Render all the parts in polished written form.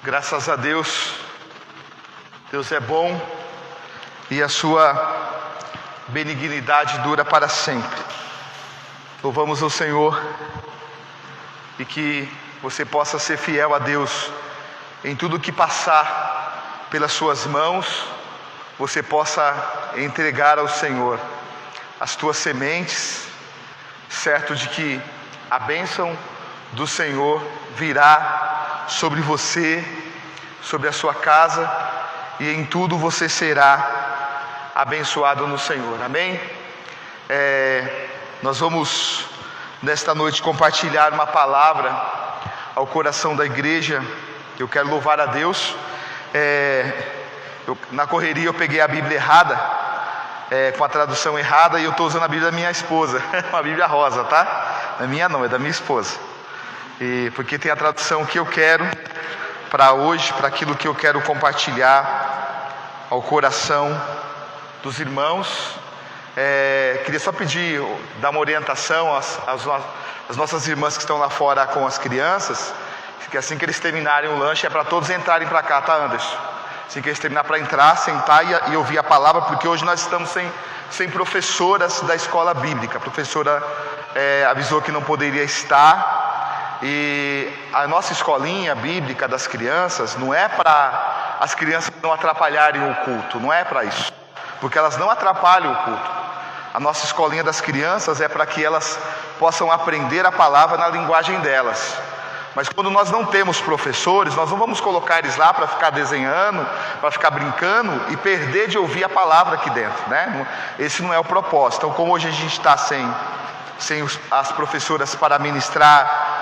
Graças a Deus, Deus é bom e a sua benignidade dura para sempre. Louvamos ao Senhor e que você possa ser fiel a Deus em tudo que passar pelas suas mãos, você possa entregar ao Senhor as tuas sementes, certo de que a bênção do Senhor virá sobre você, sobre a sua casa, e em tudo você será abençoado no Senhor, amém? Nós vamos nesta noite compartilhar uma palavra ao coração da igreja. Eu quero louvar a Deus. Na correria eu peguei a Bíblia errada, com a tradução errada, e eu estou usando a Bíblia da minha esposa, uma Bíblia rosa, tá? Não é minha não, é da minha esposa. Porque tem a tradução que eu quero para hoje, para aquilo que eu quero compartilhar ao coração dos irmãos. Queria só pedir, dar uma orientação às nossas irmãs que estão lá fora com as crianças, que assim que eles terminarem o lanche é para todos entrarem para cá, tá, Anderson? Assim que eles terminarem, para entrar, sentar e ouvir a palavra, porque hoje nós estamos sem professoras da escola bíblica. A professora avisou que não poderia estar. E a nossa escolinha bíblica das crianças não é para as crianças não atrapalharem o culto, não é para isso, porque elas não atrapalham o culto. A nossa escolinha das crianças é para que elas possam aprender a palavra na linguagem delas. Mas quando nós não temos professores, nós não vamos colocar eles lá para ficar desenhando, para ficar brincando e perder de ouvir a palavra aqui dentro, né? Esse não é o propósito. Então, como hoje a gente está sem as professoras para ministrar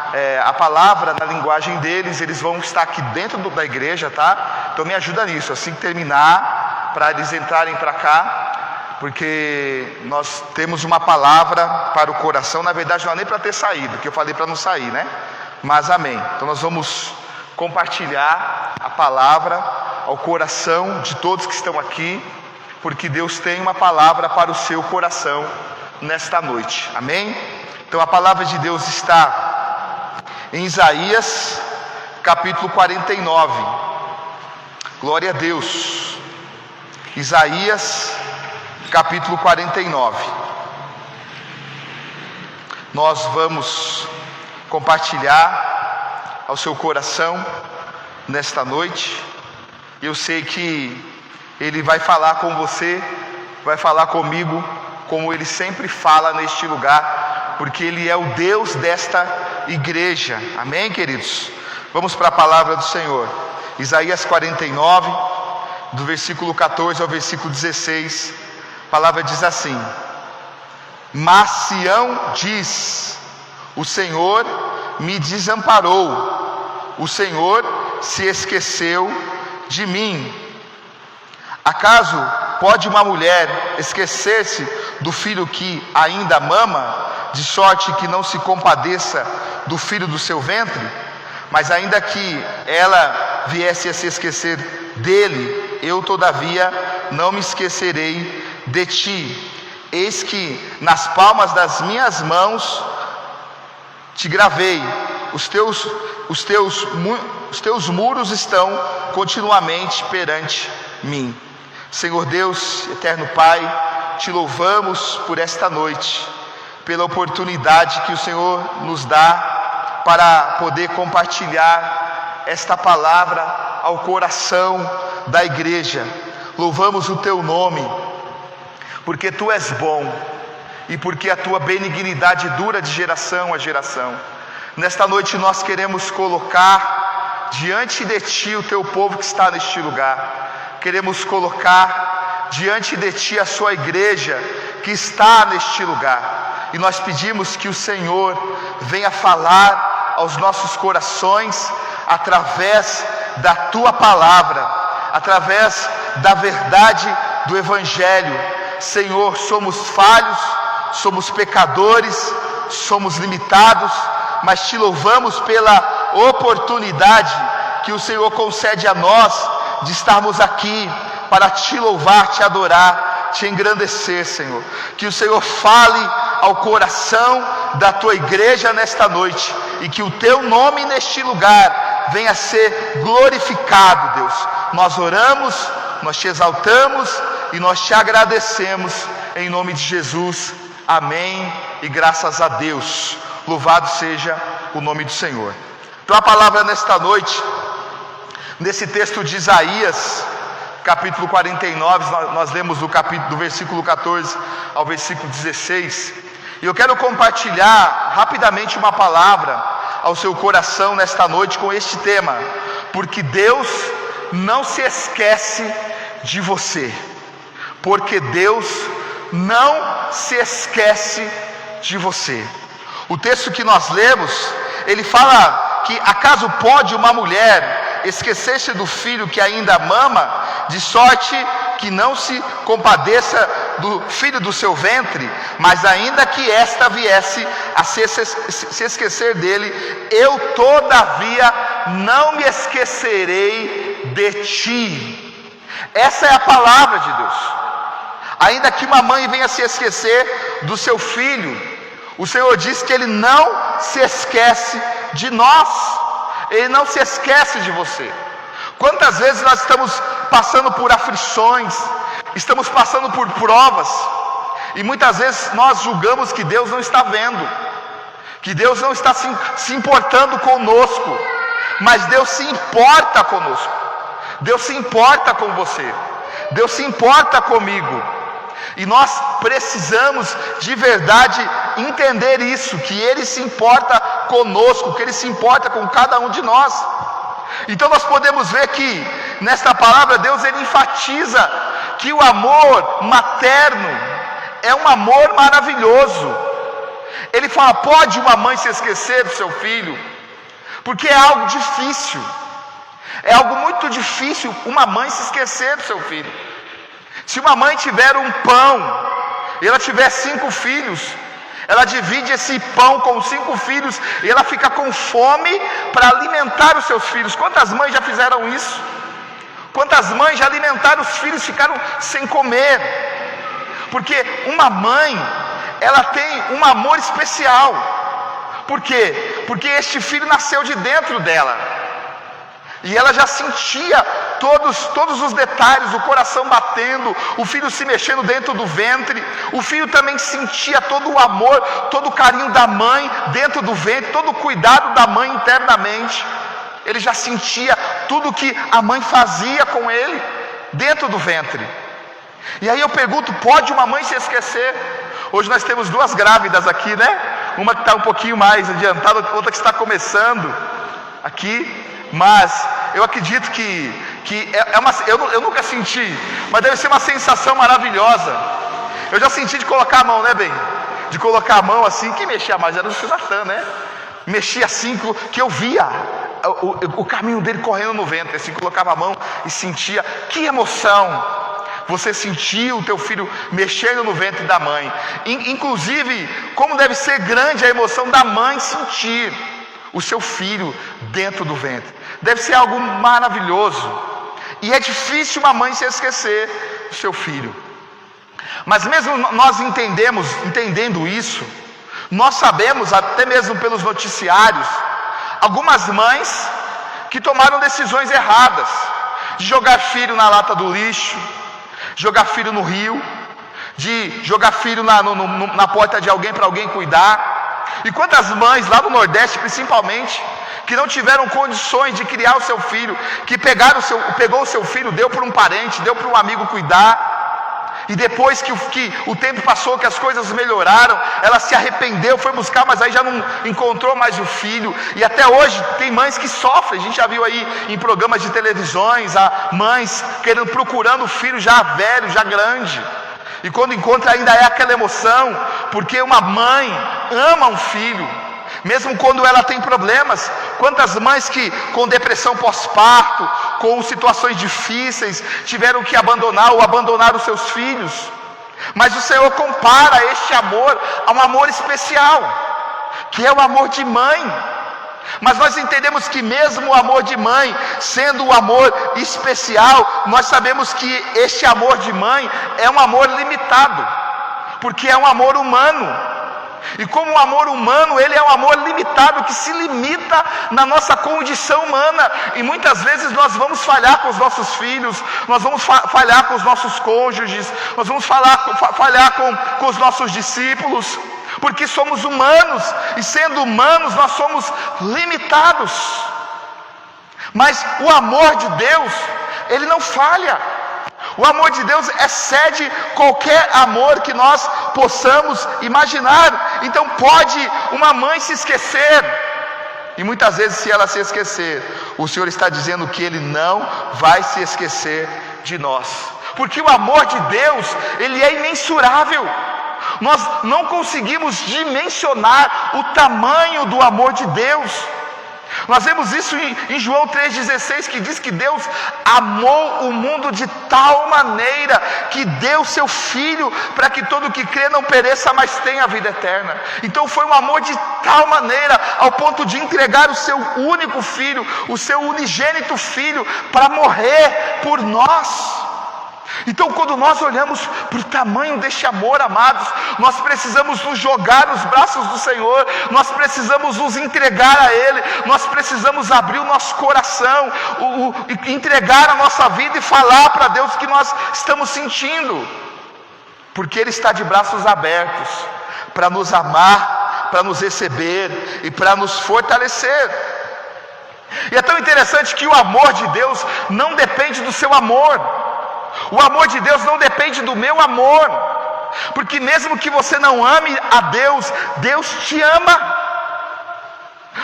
a palavra na linguagem deles, eles vão estar aqui dentro da igreja, tá? Então me ajuda nisso, assim que terminar, para eles entrarem para cá, porque nós temos uma palavra para o coração. Na verdade não é nem para ter saído, que eu falei para não sair, né? Mas amém. Então nós vamos compartilhar a palavra ao coração de todos que estão aqui, porque Deus tem uma palavra para o seu coração nesta noite, amém? Então a palavra de Deus está em Isaías capítulo 49, glória a Deus. Isaías capítulo 49, nós vamos compartilhar ao seu coração nesta noite. Eu sei que Ele vai falar com você, vai falar comigo, como Ele sempre fala neste lugar, porque Ele é o Deus desta igreja, amém, queridos? Vamos para a palavra do Senhor. Isaías 49, do versículo 14 ao versículo 16, a palavra diz assim: Mas Sião diz: o Senhor me desamparou, o Senhor se esqueceu de mim. Acaso pode uma mulher esquecer-se do filho que ainda mama, de sorte que não se compadeça do filho do seu ventre? Mas ainda que ela viesse a se esquecer dele, eu todavia não me esquecerei de ti. Eis que nas palmas das minhas mãos te gravei, os teus muros estão continuamente perante mim. Senhor Deus, eterno Pai, te louvamos por esta noite, pela oportunidade que o Senhor nos dá para poder compartilhar esta palavra ao coração da igreja. Louvamos o teu nome, porque tu és bom e porque a tua benignidade dura de geração a geração. Nesta noite nós queremos colocar diante de ti o teu povo que está neste lugar. Queremos colocar diante de ti a sua igreja que está neste lugar. E nós pedimos que o Senhor venha falar aos nossos corações através da tua palavra, através da verdade do Evangelho. Senhor, somos falhos, somos pecadores, somos limitados, mas te louvamos pela oportunidade que o Senhor concede a nós de estarmos aqui para te louvar, te adorar, te engrandecer, Senhor. Que o Senhor fale ao coração da tua igreja nesta noite, e que o teu nome neste lugar venha a ser glorificado, Deus. Nós oramos, nós te exaltamos e nós te agradecemos em nome de Jesus. Amém e graças a Deus. Louvado seja o nome do Senhor. Então a palavra nesta noite, nesse texto de Isaías, capítulo 49, nós lemos do versículo 14 ao versículo 16. E eu quero compartilhar rapidamente uma palavra ao seu coração nesta noite com este tema: porque Deus não se esquece de você. Porque Deus não se esquece de você. O texto que nós lemos, ele fala que acaso pode uma mulher esquecer-se do filho que ainda mama, de sorte que não se compadeça do filho do seu ventre, mas ainda que esta viesse a se esquecer dele, eu todavia não me esquecerei de ti. Essa é a palavra de Deus. Ainda que uma mãe venha se esquecer do seu filho, o Senhor diz que Ele não se esquece de nós. Ele não se esquece de você. Quantas vezes nós estamos passando por aflições, estamos passando por provas, e muitas vezes nós julgamos que Deus não está vendo, que Deus não está se importando conosco, mas Deus se importa conosco. Deus se importa com você, Deus se importa comigo, e nós precisamos de verdade entender isso, que Ele se importa conosco, que Ele se importa com cada um de nós. Então nós podemos ver que nesta palavra Deus ele enfatiza que o amor materno é um amor maravilhoso. Ele fala: pode uma mãe se esquecer do seu filho? Porque é algo difícil, é algo muito difícil uma mãe se esquecer do seu filho. Se uma mãe tiver um pão e ela tiver 5 filhos, ela divide esse pão com 5 filhos e ela fica com fome para alimentar os seus filhos. Quantas mães já fizeram isso? Quantas mães já alimentaram os filhos e ficaram sem comer? Porque uma mãe, ela tem um amor especial. Por quê? Porque este filho nasceu de dentro dela, e ela já sentia todos os detalhes, o coração batendo, o filho se mexendo dentro do ventre. O filho também sentia todo o amor, todo o carinho da mãe dentro do ventre, todo o cuidado da mãe internamente. Ele já sentia tudo que a mãe fazia com ele dentro do ventre. E aí eu pergunto: pode uma mãe se esquecer? Hoje nós temos 2 grávidas aqui, né? Uma que está um pouquinho mais adiantada, outra que está começando aqui. Mas eu acredito que eu nunca senti, mas deve ser uma sensação maravilhosa. Eu já senti de colocar a mão, né, bem? De colocar a mão assim, que mexia mais era o Tio Natan, né? Mexia assim, que eu via o caminho dele correndo no ventre, assim, colocava a mão e sentia. Que emoção! Você sentia o teu filho mexendo no ventre da mãe. Inclusive, como deve ser grande a emoção da mãe sentir o seu filho dentro do ventre. Deve ser algo maravilhoso. E é difícil uma mãe se esquecer do seu filho. Mas mesmo nós entendendo isso, nós sabemos, até mesmo pelos noticiários, algumas mães que tomaram decisões erradas, de jogar filho na lata do lixo, jogar filho no rio, de jogar filho na porta de alguém para alguém cuidar. E quantas mães lá no Nordeste principalmente, que não tiveram condições de criar o seu filho, que pegou o seu filho, deu para um parente, deu para um amigo cuidar, e depois que o tempo passou, que as coisas melhoraram, ela se arrependeu, foi buscar, mas aí já não encontrou mais o filho. E até hoje tem mães que sofrem. A gente já viu aí em programas de televisões mães procurando o filho já velho, já grande, e quando encontra ainda é aquela emoção, porque uma mãe ama um filho, mesmo quando ela tem problemas. Quantas mães que com depressão pós-parto, com situações difíceis, tiveram que abandonar ou abandonar os seus filhos. Mas o Senhor compara este amor a um amor especial, que é o amor de mãe. Mas nós entendemos que mesmo o amor de mãe, sendo um amor especial, nós sabemos que este amor de mãe é um amor limitado, porque é um amor humano. E como o amor humano, ele é um amor limitado, que se limita na nossa condição humana. E muitas vezes nós vamos falhar com os nossos filhos, nós vamos falhar com os nossos cônjuges, nós vamos falhar com os nossos discípulos, porque somos humanos, e sendo humanos nós somos limitados. Mas o amor de Deus, ele não falha. O amor de Deus excede qualquer amor que nós possamos imaginar. Então pode uma mãe se esquecer, e muitas vezes, se ela se esquecer, o Senhor está dizendo que Ele não vai se esquecer de nós, porque o amor de Deus, ele é imensurável. Nós não conseguimos dimensionar o tamanho do amor de Deus. Nós vemos isso em João 3,16, que diz que Deus amou o mundo de tal maneira que deu seu Filho, para que todo que crê não pereça, mas tenha a vida eterna. Então foi um amor de tal maneira, ao ponto de entregar o seu único Filho, o seu unigênito Filho, para morrer por nós. Então, quando nós olhamos para o tamanho deste amor, amados, nós precisamos nos jogar nos braços do Senhor, nós precisamos nos entregar a Ele, nós precisamos abrir o nosso coração, entregar a nossa vida e falar para Deus o que nós estamos sentindo, porque Ele está de braços abertos para nos amar, para nos receber e para nos fortalecer. E é tão interessante que o amor de Deus não depende do seu amor. O amor de Deus não depende do meu amor, porque mesmo que você não ame a Deus, Deus te ama,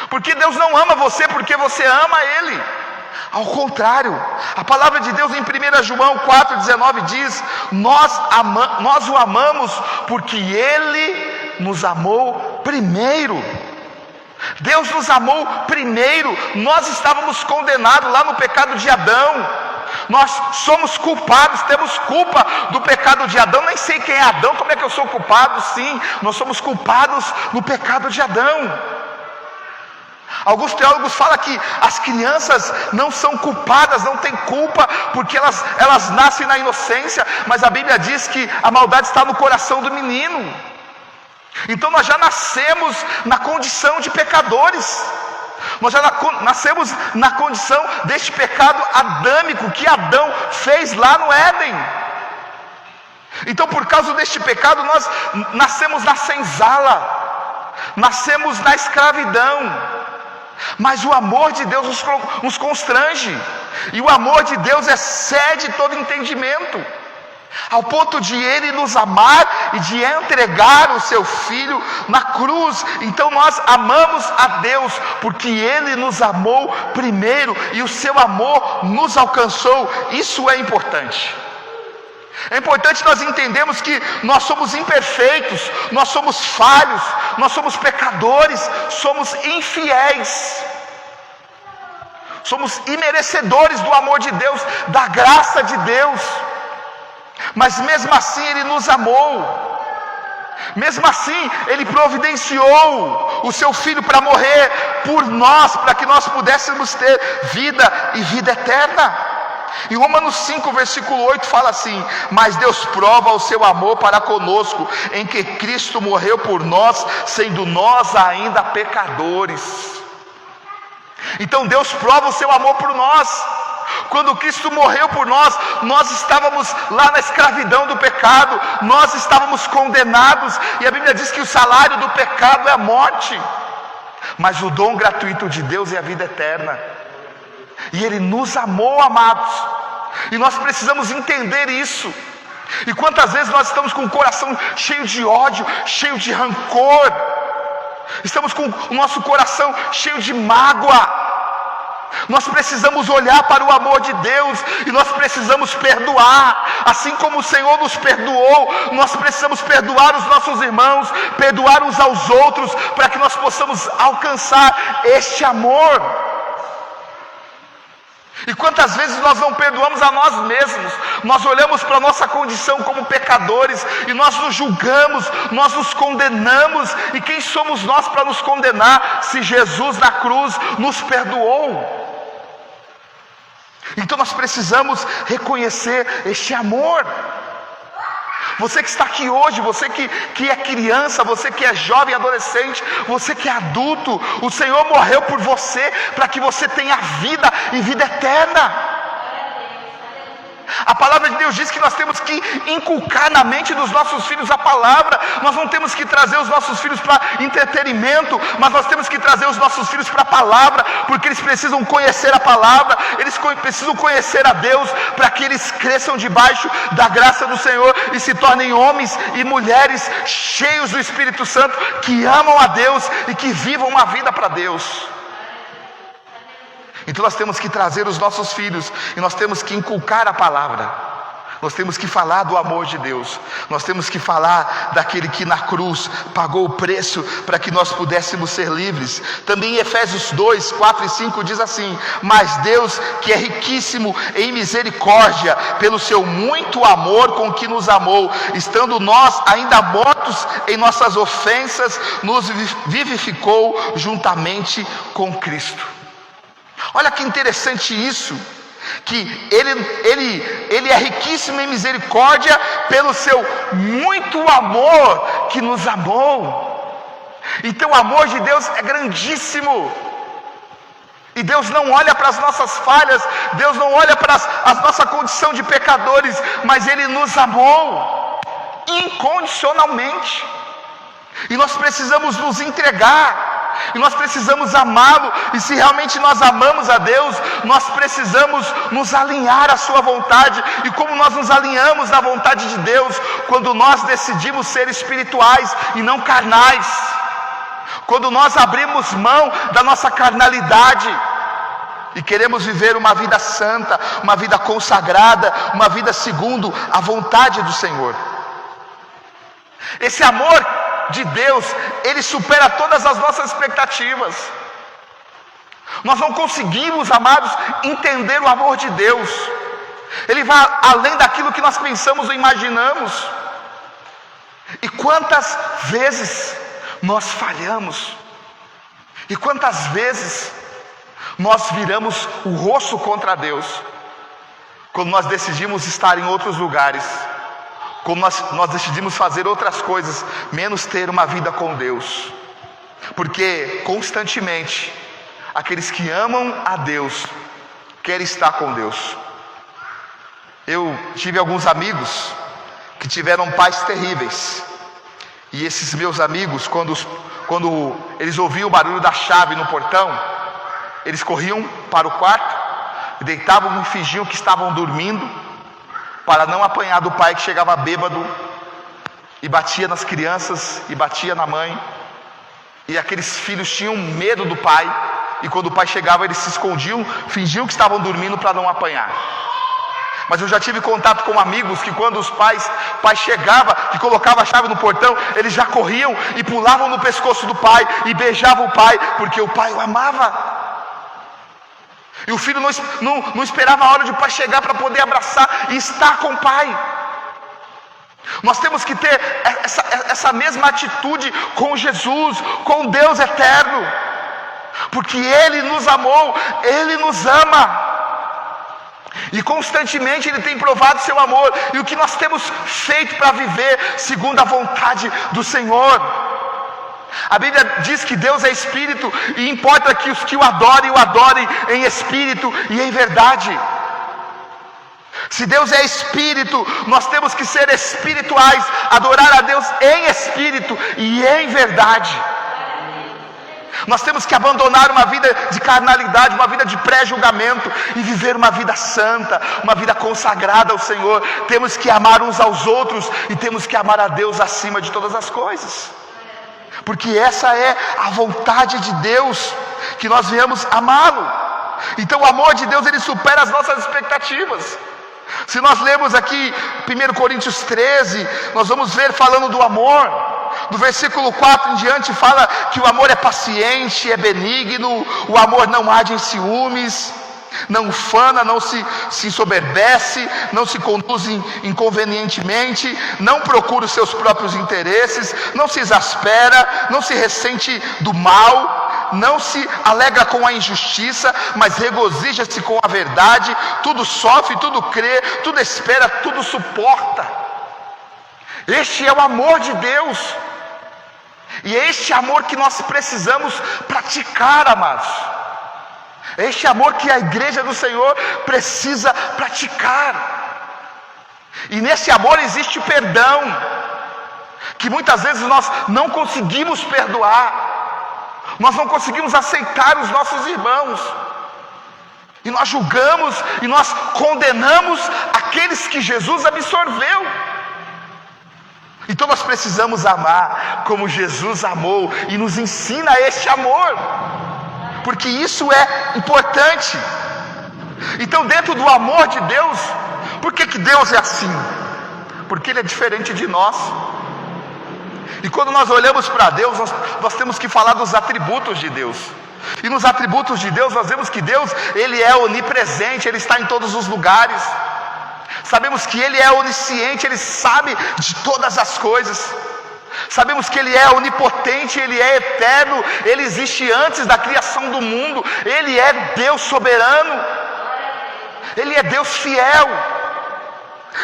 porque Deus não ama você porque você ama Ele. Ao contrário, a palavra de Deus em 1 João 4,19 diz: nós o amamos porque Ele nos amou primeiro. Deus nos amou primeiro. Nós estávamos condenados lá no pecado de Adão. Nós somos culpados, temos culpa do pecado de Adão. Nem sei quem é Adão, como é que eu sou culpado? Sim, nós somos culpados no pecado de Adão. Alguns teólogos falam que as crianças não são culpadas, não têm culpa, porque elas nascem na inocência, mas a Bíblia diz que a maldade está no coração do menino. Então nós já nascemos na condição de pecadores. Nós já nascemos na condição deste pecado adâmico que Adão fez lá no Éden. Então, por causa deste pecado, nós nascemos na senzala, nascemos na escravidão. Mas o amor de Deus nos constrange, e o amor de Deus excede todo entendimento, ao ponto de Ele nos amar e de entregar o seu Filho na cruz. Então nós amamos a Deus porque Ele nos amou primeiro, e o seu amor nos alcançou. Isso é importante. É importante nós entendermos que nós somos imperfeitos, nós somos falhos, nós somos pecadores, somos infiéis, somos imerecedores do amor de Deus, da graça de Deus. Mas mesmo assim Ele nos amou, mesmo assim Ele providenciou o seu Filho para morrer por nós, para que nós pudéssemos ter vida e vida eterna. Em Romanos 5, versículo 8 fala assim: mas Deus prova o seu amor para conosco, em que Cristo morreu por nós, sendo nós ainda pecadores. Então Deus prova o seu amor por nós. Quando Cristo morreu por nós, nós estávamos lá na escravidão do pecado, nós estávamos condenados, e a Bíblia diz que o salário do pecado é a morte, mas o dom gratuito de Deus é a vida eterna. E Ele nos amou, amados, e nós precisamos entender isso. E quantas vezes nós estamos com o coração cheio de ódio, cheio de rancor, estamos com o nosso coração cheio de mágoa. Nós precisamos olhar para o amor de Deus, e nós precisamos perdoar, assim como o Senhor nos perdoou. Nós precisamos perdoar os nossos irmãos, perdoar uns aos outros, para que nós possamos alcançar este amor. E quantas vezes nós não perdoamos a nós mesmos? Nós olhamos para a nossa condição como pecadores e nós nos julgamos, nós nos condenamos. E quem somos nós para nos condenar, se Jesus na cruz nos perdoou? Então nós precisamos reconhecer este amor. Você que está aqui hoje, você que é criança, você que é jovem, adolescente, você que é adulto, o Senhor morreu por você, para que você tenha vida e vida eterna. A palavra de Deus diz que nós temos que inculcar na mente dos nossos filhos a palavra. Nós não temos que trazer os nossos filhos para entretenimento, mas nós temos que trazer os nossos filhos para a palavra, porque eles precisam conhecer a palavra, eles precisam conhecer a Deus, para que eles cresçam debaixo da graça do Senhor e se tornem homens e mulheres cheios do Espírito Santo, que amam a Deus e que vivam uma vida para Deus. Então nós temos que trazer os nossos filhos e nós temos que inculcar a palavra. Nós temos que falar do amor de Deus. Nós temos que falar daquele que na cruz pagou o preço para que nós pudéssemos ser livres. Também em Efésios 2, 4 e 5 diz assim: mas Deus, que é riquíssimo em misericórdia, pelo seu muito amor com que nos amou, estando nós ainda mortos em nossas ofensas, nos vivificou juntamente com Cristo. Olha que interessante isso, que ele é riquíssimo em misericórdia pelo seu muito amor que nos amou. Então o amor de Deus é grandíssimo, e Deus não olha para as nossas falhas, Deus não olha para a nossa condição de pecadores, mas Ele nos amou incondicionalmente, e nós precisamos nos entregar, e nós precisamos amá-lo. E se realmente nós amamos a Deus, nós precisamos nos alinhar à sua vontade. E como nós nos alinhamos na vontade de Deus? Quando nós decidimos ser espirituais e não carnais, quando nós abrimos mão da nossa carnalidade e queremos viver uma vida santa, uma vida consagrada, uma vida segundo a vontade do Senhor. Esse amor de Deus, ele supera todas as nossas expectativas. Nós não conseguimos, amados, entender o amor de Deus. Ele vai além daquilo que nós pensamos ou imaginamos. E quantas vezes nós falhamos, e quantas vezes nós viramos o rosto contra Deus, quando nós decidimos estar em outros lugares, como nós decidimos fazer outras coisas, menos ter uma vida com Deus. Porque constantemente aqueles que amam a Deus querem estar com Deus. Eu tive alguns amigos que tiveram pais terríveis, e esses meus amigos, quando eles ouviam o barulho da chave no portão, eles corriam para o quarto, deitavam e fingiam que estavam dormindo, para não apanhar do pai que chegava bêbado e batia nas crianças e batia na mãe. E aqueles filhos tinham medo do pai, e quando o pai chegava eles se escondiam, fingiam que estavam dormindo para não apanhar. Mas eu já tive contato com amigos que quando os pais chegavam, que colocavam a chave no portão, eles já corriam e pulavam no pescoço do pai e beijavam o pai, porque o pai o amava. E o filho não esperava a hora de o pai chegar para poder abraçar e estar com o pai. Nós temos que ter essa mesma atitude com Jesus, com Deus eterno, porque Ele nos amou, Ele nos ama, e constantemente Ele tem provado seu amor. E o que nós temos feito para viver segundo a vontade do Senhor? A Bíblia diz que Deus é Espírito, e importa que os que o adorem em Espírito e em verdade. Se Deus é Espírito, nós temos que ser espirituais, adorar a Deus em Espírito e em verdade. Nós temos que abandonar uma vida de carnalidade, uma vida de pré-julgamento, e viver uma vida santa, uma vida consagrada ao Senhor. Temos que amar uns aos outros, e temos que amar a Deus acima de todas as coisas, porque essa é a vontade de Deus, que nós venhamos amá-lo. Então o amor de Deus, ele supera as nossas expectativas. Se nós lemos aqui 1 Coríntios 13, nós vamos ver falando do amor. Do versículo 4 em diante fala que o amor é paciente, é benigno, o amor não age em ciúmes, não ufana, não se ensoberbece, não se conduz inconvenientemente, não procura os seus próprios interesses, não se exaspera, não se ressente do mal, não se alegra com a injustiça, mas regozija-se com a verdade. Tudo sofre, tudo crê, tudo espera, tudo suporta. Este é o amor de Deus. E é este amor que nós precisamos praticar, amados. É este amor que a igreja do Senhor precisa praticar. E nesse amor existe o perdão, que muitas vezes nós não conseguimos perdoar. Nós não conseguimos aceitar os nossos irmãos. E nós julgamos e nós condenamos aqueles que Jesus absorveu. Então nós precisamos amar como Jesus amou, e nos ensina este amor, porque isso é importante. Então, dentro do amor de Deus, por que Deus é assim? Porque Ele é diferente de nós. E quando nós olhamos para Deus, nós temos que falar dos atributos de Deus. E nos atributos de Deus nós vemos que Deus, Ele é onipresente, Ele está em todos os lugares. Sabemos que Ele é onisciente, Ele sabe de todas as coisas. Sabemos que Ele é onipotente, Ele é eterno, Ele existe antes da criação do mundo. Ele é Deus soberano, Ele é Deus fiel.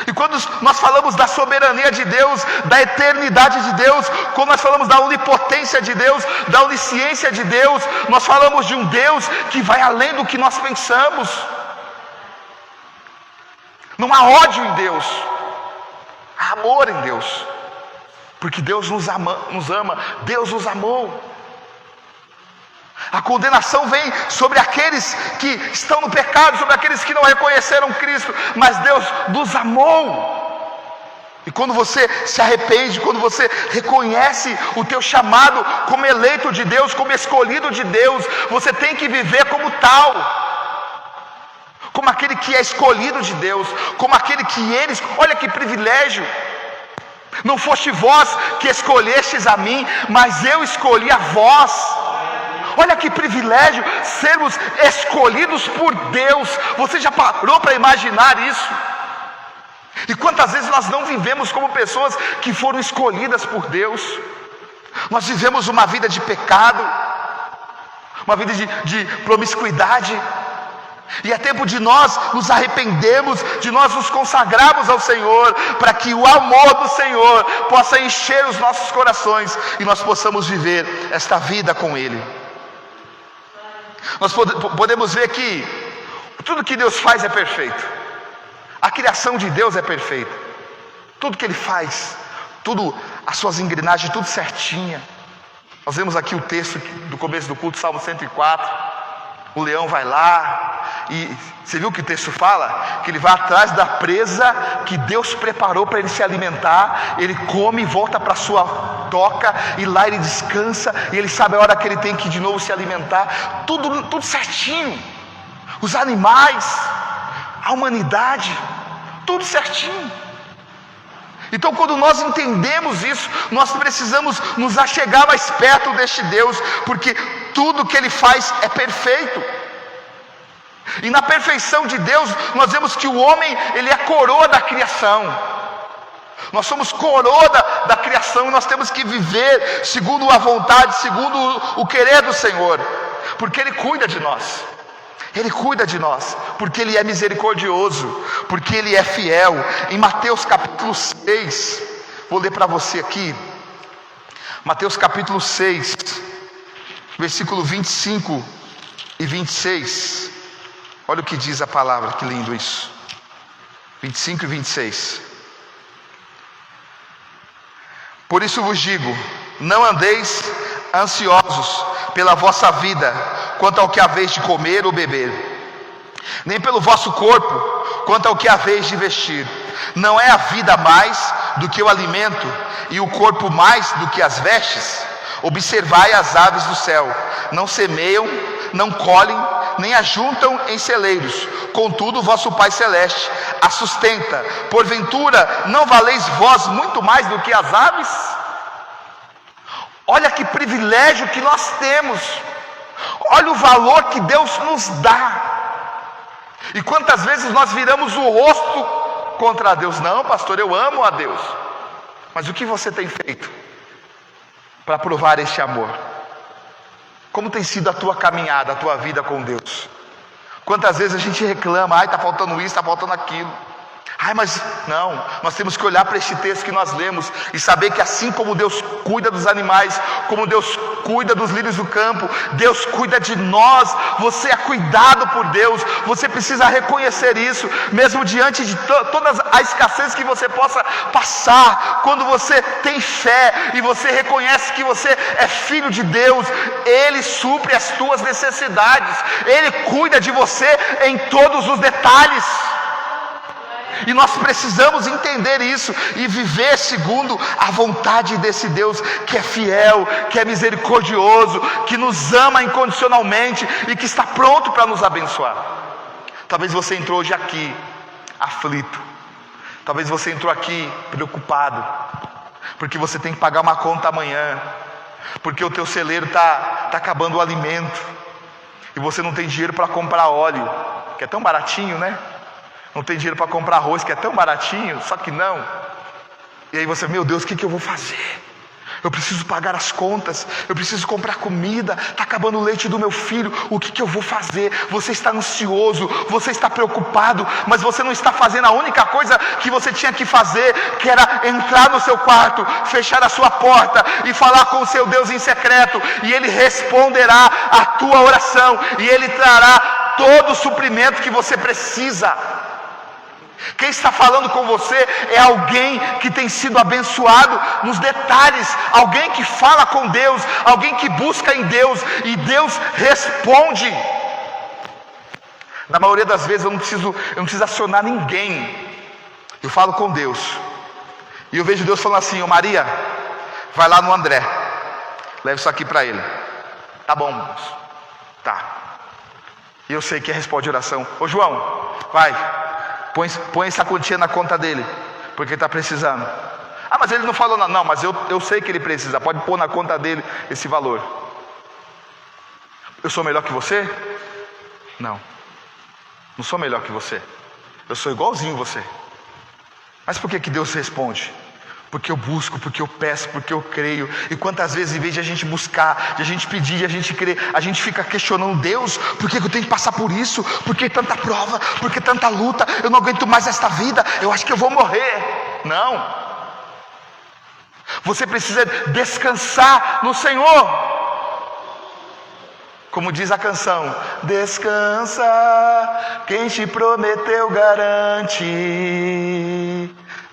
E quando nós falamos da soberania de Deus, da eternidade de Deus, quando nós falamos da onipotência de Deus, da onisciência de Deus, nós falamos de um Deus que vai além do que nós pensamos. Não há ódio em Deus, há amor em Deus, porque Deus nos ama, Deus nos amou. A condenação vem sobre aqueles que estão no pecado, sobre aqueles que não reconheceram Cristo, mas Deus nos amou. E quando você se arrepende, quando você reconhece o teu chamado como eleito de Deus, como escolhido de Deus, você tem que viver como tal, como aquele que é escolhido de Deus, como aquele que eles, olha que privilégio, não foste vós que escolhestes a mim, mas eu escolhi a vós. Olha que privilégio sermos escolhidos por Deus. Você já parou para imaginar isso? E quantas vezes nós não vivemos como pessoas que foram escolhidas por Deus? Nós vivemos uma vida de pecado, uma vida de promiscuidade. E é tempo de nós nos arrependermos, de nós nos consagrarmos ao Senhor, para que o amor do Senhor possa encher os nossos corações e nós possamos viver esta vida com Ele. Nós podemos ver que tudo que Deus faz é perfeito. A criação de Deus é perfeita. Tudo que Ele faz, tudo, as suas engrenagens, tudo certinha. Nós vemos aqui o texto do começo do culto, Salmo 104. O leão vai lá, e você viu que o texto fala? Que ele vai atrás da presa que Deus preparou para ele se alimentar. Ele come e volta para a sua toca, e lá ele descansa, e ele sabe a hora que ele tem que de novo se alimentar. Tudo certinho. Os animais, a humanidade, tudo certinho. Então, quando nós entendemos isso, nós precisamos nos achegar mais perto deste Deus, porque tudo que Ele faz é perfeito. E na perfeição de Deus, nós vemos que o homem, ele é a coroa da criação. Nós somos coroa da criação, e nós temos que viver segundo a vontade, segundo o querer do Senhor, porque Ele cuida de nós. Ele cuida de nós, porque Ele é misericordioso, porque Ele é fiel. Em Mateus capítulo 6, vou ler para você aqui, Mateus capítulo 6, versículo 25 e 26, olha o que diz a palavra, que lindo isso, 25 e 26, por isso vos digo, não andeis ansiosos pela vossa vida, quanto ao que haveis de comer ou beber, nem pelo vosso corpo, quanto ao que haveis de vestir. Não é a vida mais do que o alimento, e o corpo mais do que as vestes? Observai as aves do céu, não semeiam, não colhem, nem ajuntam em celeiros, contudo vosso Pai Celeste a sustenta. Porventura não valeis vós muito mais do que as aves? Olha que privilégio que nós temos. Olha o valor que Deus nos dá. E quantas vezes nós viramos o rosto contra Deus? Não, pastor, eu amo a Deus. Mas o que você tem feito para provar este amor? Como tem sido a tua caminhada, a tua vida com Deus? Quantas vezes a gente reclama, ai, está faltando isso, está faltando aquilo. Ai, mas não, nós temos que olhar para este texto que nós lemos e saber que assim como Deus cuida dos animais, como Deus cuida dos lírios do campo, Deus cuida de nós. Você é cuidado por Deus. Você precisa reconhecer isso, mesmo diante de toda a escassez que você possa passar. Quando você tem fé e você reconhece que você é filho de Deus, Ele supre as tuas necessidades, Ele cuida de você em todos os detalhes. E nós precisamos entender isso e viver segundo a vontade desse Deus que é fiel, que é misericordioso, que nos ama incondicionalmente e que está pronto para nos abençoar. Talvez você entrou hoje aqui aflito. Talvez você entrou aqui preocupado, porque você tem que pagar uma conta amanhã, porque o teu celeiro está acabando o alimento, e você não tem dinheiro para comprar óleo, que é tão baratinho, né? Não tem dinheiro para comprar arroz, que é tão baratinho, só que não. E aí você, meu Deus, o que eu vou fazer? Eu preciso pagar as contas, eu preciso comprar comida, está acabando o leite do meu filho, o que eu vou fazer? Você está ansioso, você está preocupado, mas você não está fazendo a única coisa que você tinha que fazer, que era entrar no seu quarto, fechar a sua porta e falar com o seu Deus em secreto, e Ele responderá a tua oração, e Ele trará todo o suprimento que você precisa. Quem está falando com você é alguém que tem sido abençoado nos detalhes, alguém que fala com Deus, alguém que busca em Deus, e Deus responde. Na maioria das vezes eu não preciso acionar ninguém, eu falo com Deus, e eu vejo Deus falando assim: ô Maria, vai lá no André, leva isso aqui para ele. Tá bom, moço. Tá. E eu sei que responde oração. Ô João, vai, põe essa quantia na conta dele, porque ele está precisando. Ah, mas ele não falou nada. Não, mas eu sei que ele precisa. Pode pôr na conta dele esse valor. Eu sou melhor que você? Não sou melhor que você. Eu sou igualzinho você. Mas por que Deus responde? Porque eu busco, porque eu peço, porque eu creio. E quantas vezes, em vez de a gente buscar, de a gente pedir, de a gente crer, a gente fica questionando: Deus, por que eu tenho que passar por isso? Por que tanta prova? Por que tanta luta? Eu não aguento mais esta vida, eu acho que eu vou morrer. Não. Você precisa descansar no Senhor. Como diz a canção: descansa, quem te prometeu garante.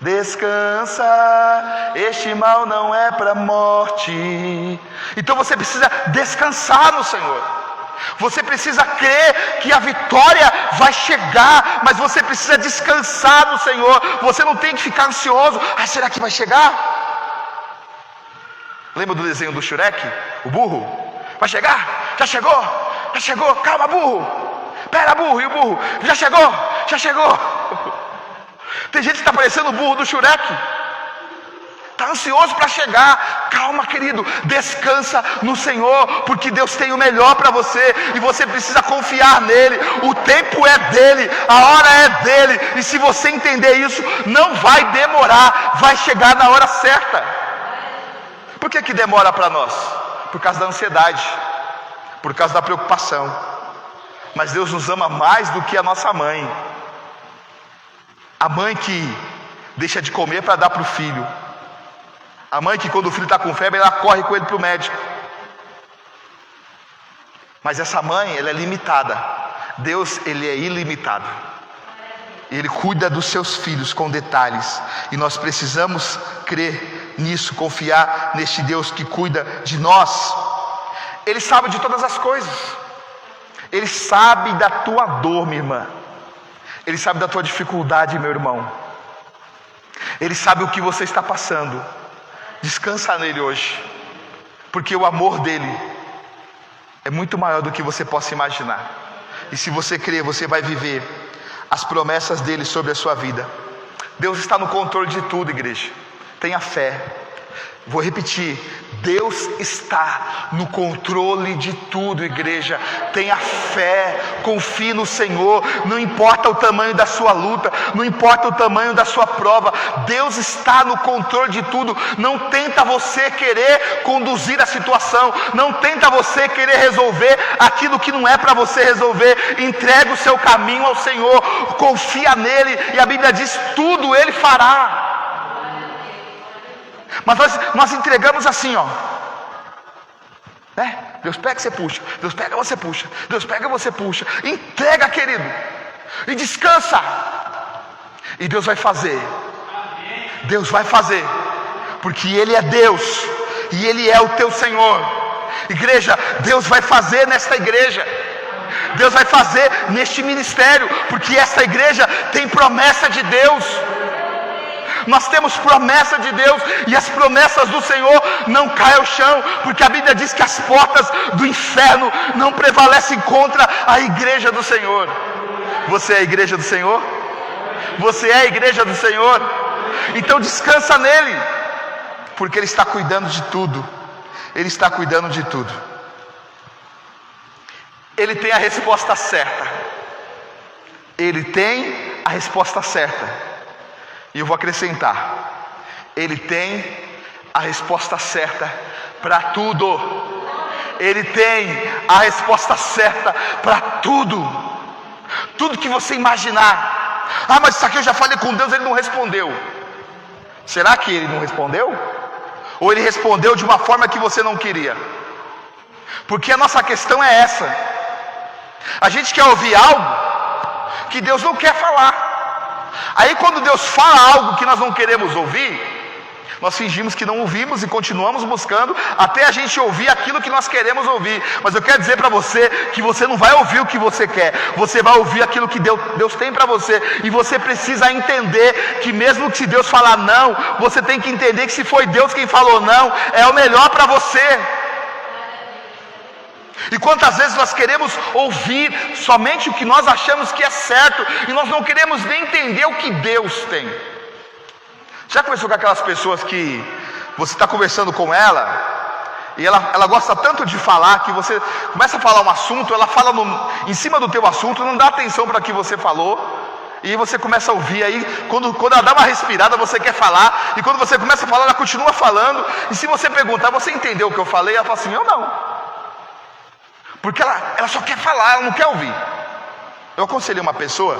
Descansa, este mal não é para a morte. Então você precisa descansar no Senhor. Você precisa crer que a vitória vai chegar, mas você precisa descansar no Senhor. Você não tem que ficar ansioso: ah, será que vai chegar? Lembra do desenho do Shrek? O burro? Vai chegar? Já chegou? Já chegou? Calma, burro. Pera, burro. E o burro? Já chegou? Já chegou. Tem gente que está parecendo o burro do Shrek, está ansioso para chegar. Calma, querido, descansa no Senhor, porque Deus tem o melhor para você, e você precisa confiar nele. O tempo é dele, a hora é dele, e se você entender isso, não vai demorar, vai chegar na hora certa. Por que demora para nós? Por causa da ansiedade, por causa da preocupação. Mas Deus nos ama mais do que a nossa mãe. A mãe que deixa de comer para dar para o filho. A mãe que, quando o filho está com febre, ela corre com ele para o médico. Mas essa mãe, ela é limitada. Deus, Ele é ilimitado. Ele cuida dos seus filhos com detalhes. E nós precisamos crer nisso, confiar neste Deus que cuida de nós. Ele sabe de todas as coisas. Ele sabe da tua dor, minha irmã. Ele sabe da tua dificuldade, meu irmão. Ele sabe o que você está passando. Descansa nele hoje, porque o amor dele é muito maior do que você possa imaginar. E se você crer, você vai viver as promessas dele sobre a sua vida. Deus está no controle de tudo, igreja. Tenha fé. Vou repetir: Deus está no controle de tudo, igreja. Tenha fé, confie no Senhor. Não importa o tamanho da sua luta, não importa o tamanho da sua prova, Deus está no controle de tudo. Não tenta você querer conduzir a situação, não tenta você querer resolver aquilo que não é para você resolver. Entrega o seu caminho ao Senhor, confia nele, e a Bíblia diz: tudo ele fará. Mas nós entregamos assim, ó, né? Deus pega, você puxa. Deus pega, você puxa. Deus pega, você puxa. Entrega, querido, e descansa. E Deus vai fazer. Deus vai fazer, porque Ele é Deus e Ele é o teu Senhor. Igreja, Deus vai fazer nesta igreja. Deus vai fazer neste ministério, porque esta igreja tem promessa de Deus. Nós temos promessa de Deus, e as promessas do Senhor não caem ao chão, porque a Bíblia diz que as portas do inferno não prevalecem contra a igreja do Senhor. Você é a igreja do Senhor? Você é a igreja do Senhor? Então descansa nele, porque Ele está cuidando de tudo. Ele está cuidando de tudo. Ele tem a resposta certa. Ele tem a resposta certa. E eu vou acrescentar: Ele tem a resposta certa para tudo. Ele tem a resposta certa para tudo. Tudo que você imaginar. Ah, mas isso aqui eu já falei com Deus, Ele não respondeu. Será que Ele não respondeu? Ou Ele respondeu de uma forma que você não queria? Porque a nossa questão é essa: a gente quer ouvir algo que Deus não quer falar. Aí quando Deus fala algo que nós não queremos ouvir, nós fingimos que não ouvimos e continuamos buscando até a gente ouvir aquilo que nós queremos ouvir. Mas eu quero dizer para você que você não vai ouvir o que você quer, você vai ouvir aquilo que Deus tem para você. E você precisa entender que mesmo que se Deus falar não, você tem que entender que se foi Deus quem falou não, é o melhor para você. E quantas vezes nós queremos ouvir somente o que nós achamos que é certo, e nós não queremos nem entender o que Deus tem. Já conversou com aquelas pessoas que você está conversando com ela, e ela gosta tanto de falar, que você começa a falar um assunto, ela fala em cima do teu assunto, não dá atenção para o que você falou, e você começa a ouvir. Aí quando ela dá uma respirada, você quer falar, e quando você começa a falar, ela continua falando. E se você perguntar: você entendeu o que eu falei? Ela fala assim: eu não. Porque ela só quer falar, ela não quer ouvir. Eu aconselhei uma pessoa,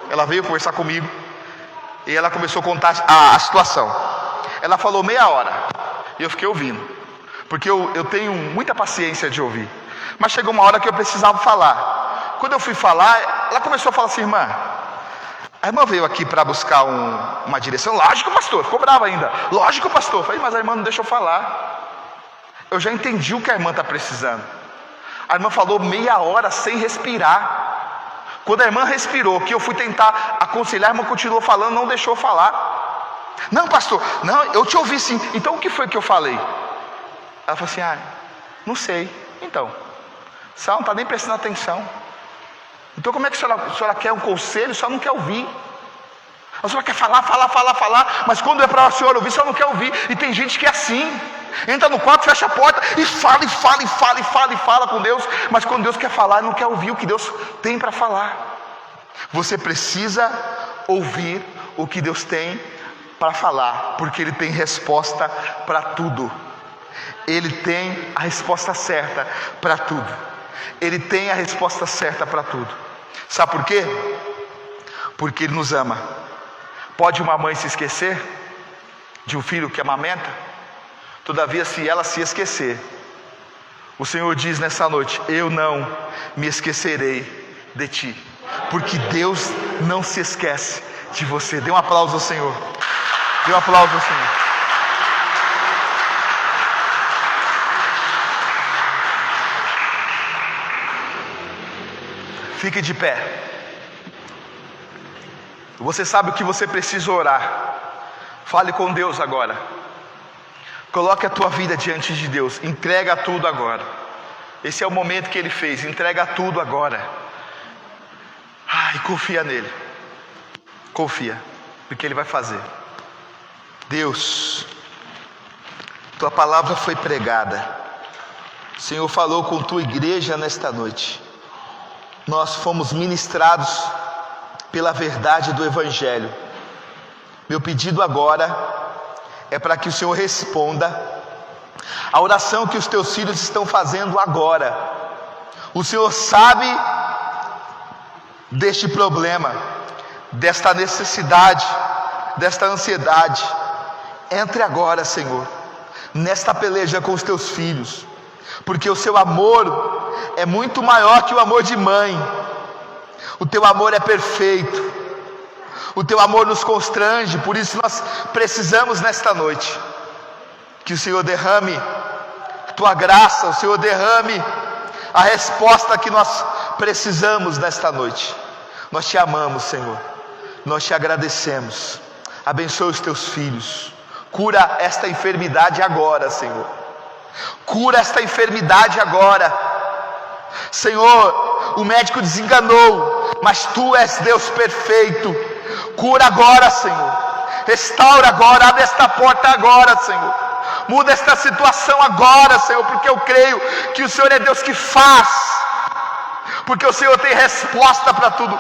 ela veio conversar comigo, e ela começou a contar a situação. Ela falou meia hora, e eu fiquei ouvindo, porque eu tenho muita paciência de ouvir. Mas chegou uma hora que eu precisava falar. Quando eu fui falar, ela começou a falar assim: irmã, a irmã veio aqui para buscar uma direção. Lógico, pastor. Ficou brava ainda. Lógico, pastor. Eu falei: mas a irmã não deixou falar. Eu já entendi o que a irmã está precisando. A irmã falou meia hora sem respirar. Quando a irmã respirou, que eu fui tentar aconselhar, a irmã continuou falando, não deixou falar. Não, pastor, não, eu te ouvi sim. Então o que foi que eu falei? Ela falou assim: não sei. Então, a senhora não está nem prestando atenção. Então como é que a senhora quer um conselho, a senhora não quer ouvir? A senhora quer falar, mas quando é para a senhora ouvir, a senhora não quer ouvir. E tem gente que é assim. Entra no quarto, fecha a porta e fala com Deus. Mas quando Deus quer falar, não quer ouvir o que Deus tem para falar. Você precisa ouvir o que Deus tem para falar, porque Ele tem resposta para tudo. Ele tem a resposta certa para tudo. Ele tem a resposta certa para tudo. Sabe por quê? Porque Ele nos ama. Pode uma mãe se esquecer de um filho que amamenta? Todavia, se ela se esquecer, o Senhor diz nessa noite: eu não me esquecerei de ti. Porque Deus não se esquece de você. Dê um aplauso ao Senhor. Dê um aplauso ao Senhor. Fique de pé. Você sabe o que você precisa orar. Fale com Deus agora. Coloque a tua vida diante de Deus. Entrega tudo agora. Esse é o momento que Ele fez. Entrega tudo agora. E confia nele. Confia, porque Ele vai fazer. Deus, Tua palavra foi pregada. O Senhor falou com tua igreja nesta noite. Nós fomos ministrados pela verdade do Evangelho. Meu pedido agora é para que o Senhor responda a oração que os teus filhos estão fazendo agora. O Senhor sabe deste problema, desta necessidade, desta ansiedade. Entre agora, Senhor, nesta peleja com os teus filhos, porque o seu amor é muito maior que o amor de mãe. O teu amor é perfeito, o teu amor nos constrange. Por isso nós precisamos nesta noite que o Senhor derrame tua graça, o Senhor derrame a resposta que nós precisamos nesta noite. Nós te amamos, Senhor, nós te agradecemos. Abençoa os teus filhos, cura esta enfermidade agora, Senhor. Cura esta enfermidade agora, Senhor. O médico desenganou, mas tu és Deus perfeito. Cura agora, Senhor. Restaura agora, abre esta porta agora, Senhor. Muda esta situação agora, Senhor, porque eu creio que o Senhor é Deus que faz, porque o Senhor tem resposta para tudo.